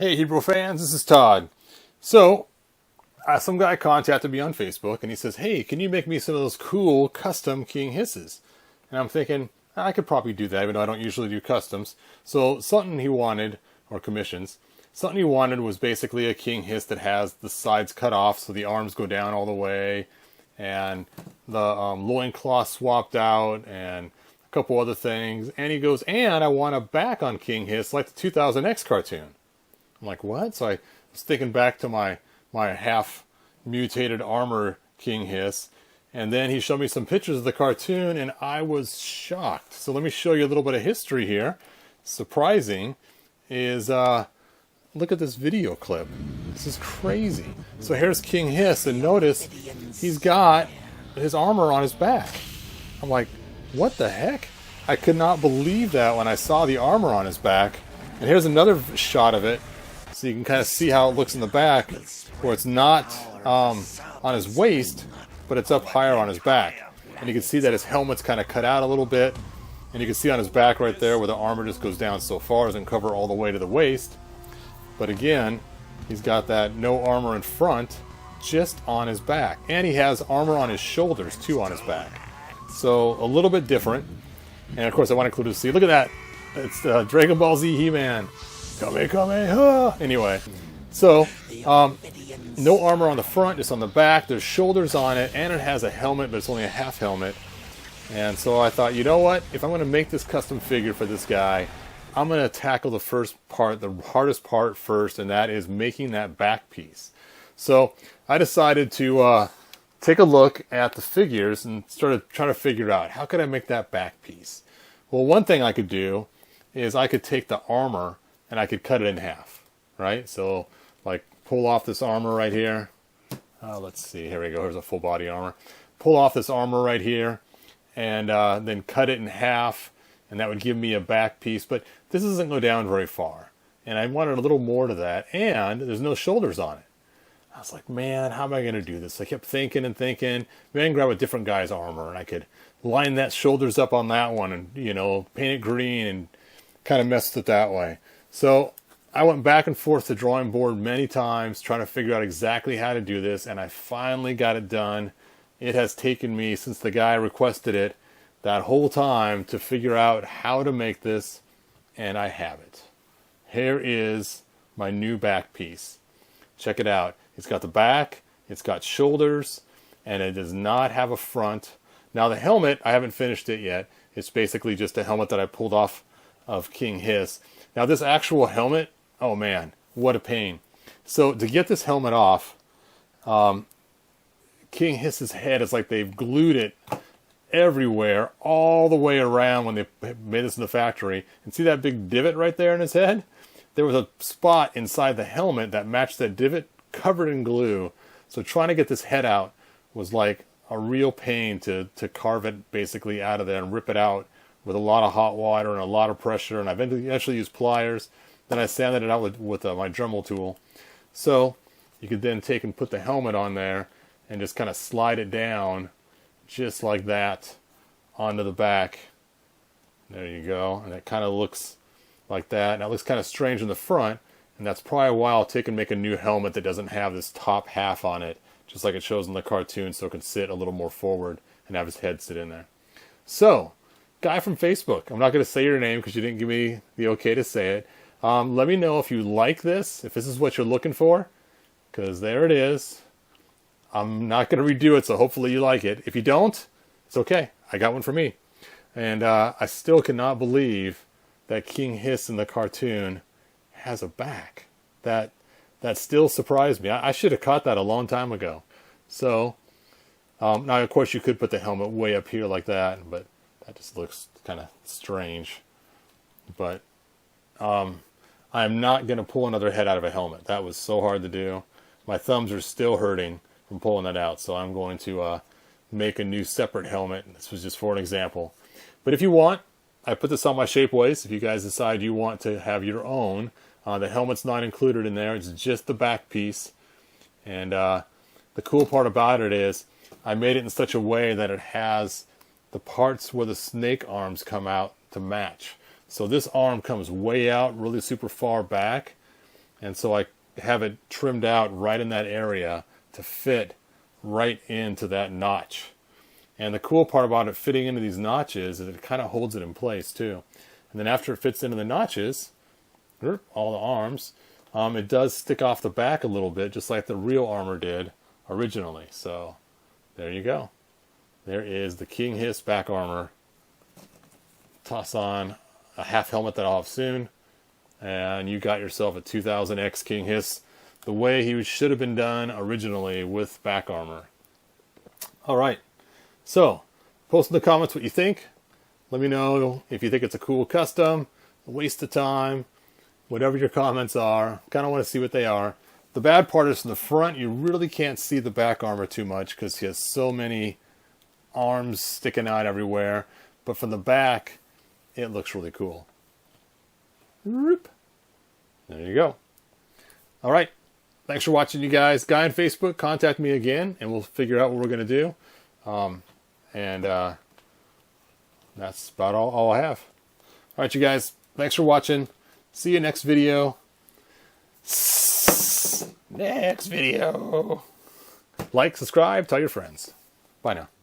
Hey Hebrew fans, this is Todd. So, some guy contacted me on Facebook and he says, hey, can you make me some of those cool custom King Hsss? And I'm thinking, I could probably do that, even though I don't usually do customs. So something he wanted, or commissions, something he wanted was basically a King Hiss that has the sides cut off so the arms go down all the way, and the loincloth swapped out, and a couple other things. And he goes, and I want a back on King Hiss like the 2000X cartoon. I'm like, what? So I was thinking back to my half mutated armor King Hiss, and then he showed me some pictures of the cartoon, and I was shocked. So let me show you a little bit of history here. Surprising is, look at this video clip. This is crazy. So here's King Hiss, and notice he's got his armor on his back. I'm like, what the heck? I could not believe that when I saw the armor on his back. And here's another shot of it. So you can kind of see how it looks in the back, where it's not on his waist, but it's up higher on his back. And you can see that his helmet's kind of cut out a little bit. And you can see on his back right there where the armor just goes down so far, doesn't cover all the way to the waist. But again, he's got that no armor in front, just on his back. And he has armor on his shoulders too on his back. So a little bit different. And of course I want to include a see. Look at that. It's Dragon Ball Z He-Man. Anyway, so no armor on the front, just on the back. There's shoulders on it, and it has a helmet, but it's only a half helmet. And so I thought, you know what? If I'm going to make this custom figure for this guy, I'm going to tackle the first part, the hardest part first, and that is making that back piece. So I decided to take a look at the figures and started trying to figure out, how could I make that back piece? Well, one thing I could do is I could take the armor and I could cut it in half, right? So, like, pull off this armor right here. Let's see, here we go, here's a full body armor. Pull off this armor right here, and then cut it in half, and that would give me a back piece. But this doesn't go down very far, and I wanted a little more to that, and there's no shoulders on it. I was like, man, how am I going to do this? I kept thinking and thinking. Maybe I can grab a different guy's armor, and I could line that shoulders up on that one, and, you know, paint it green, and kind of messed it that way. So I went back and forth to the drawing board many times trying to figure out exactly how to do this, and I finally got it done. It has taken me, since the guy requested it, that whole time to figure out how to make this, and I have it. Here is my new back piece. Check it out. It's got the back, it's got shoulders, and it does not have a front. Now the helmet, I haven't finished it yet. It's basically just a helmet that I pulled off of King Hiss. Now this actual helmet, oh man, what a pain. So to get this helmet off, King Hiss's head is like they've glued it everywhere, all the way around when they made this in the factory. And see that big divot right there in his head? There was a spot inside the helmet that matched that divot, covered in glue. So trying to get this head out was like a real pain to carve it basically out of there and rip it out with a lot of hot water and a lot of pressure, and I eventually used pliers. Then I sanded it out with my Dremel tool. So you could then take and put the helmet on there and just kind of slide it down just like that onto the back. There you go. And it kind of looks like that. Now it looks kind of strange in the front, and that's probably why I'll take and make a new helmet that doesn't have this top half on it, just like it shows in the cartoon, so it can sit a little more forward and have his head sit in there. So, guy from Facebook. I'm not going to say your name because you didn't give me the okay to say it. Let me know if you like this, if this is what you're looking for, because there it is. I'm not going to redo it, so hopefully you like it. If you don't, it's okay. I got one for me. And I still cannot believe that King Hiss in the cartoon has a back. That still surprised me. I should have caught that a long time ago. So, now of course you could put the helmet way up here like that, but that just looks kind of strange. But I'm not going to pull another head out of a helmet. That was so hard to do. My thumbs are still hurting from pulling that out. So I'm going to make a new separate helmet. This was just for an example. But if you want, I put this on my Shapeways. If you guys decide you want to have your own, the helmet's not included in there. It's just the back piece. And the cool part about it is I made it in such a way that it has the parts where the snake arms come out to match. So this arm comes way out, really super far back, And so I have it trimmed out right in that area to fit right into that notch. And the cool part about it fitting into these notches is it kind of holds it in place too. And then after it fits into the notches, all the arms, it does stick off the back a little bit, just like the real armor did originally. So there you go. There is the King Hiss back armor. Toss on a half helmet that I'll have soon, and you got yourself a 2000X King Hiss, the way he should have been done originally with back armor. All right. So, post in the comments what you think. Let me know if you think it's a cool custom, a waste of time, whatever your comments are. Kind of want to see what they are. The bad part is from the front, you really can't see the back armor too much because he has so many arms sticking out everywhere. But from the back, it looks really cool. There you go. All right. Thanks for watching, you guys. Guy on Facebook, contact me again, and we'll figure out what we're going to do. That's about all I have. All right, you guys. Thanks for watching. See you next video. Next video. Like, subscribe, tell your friends. Bye now.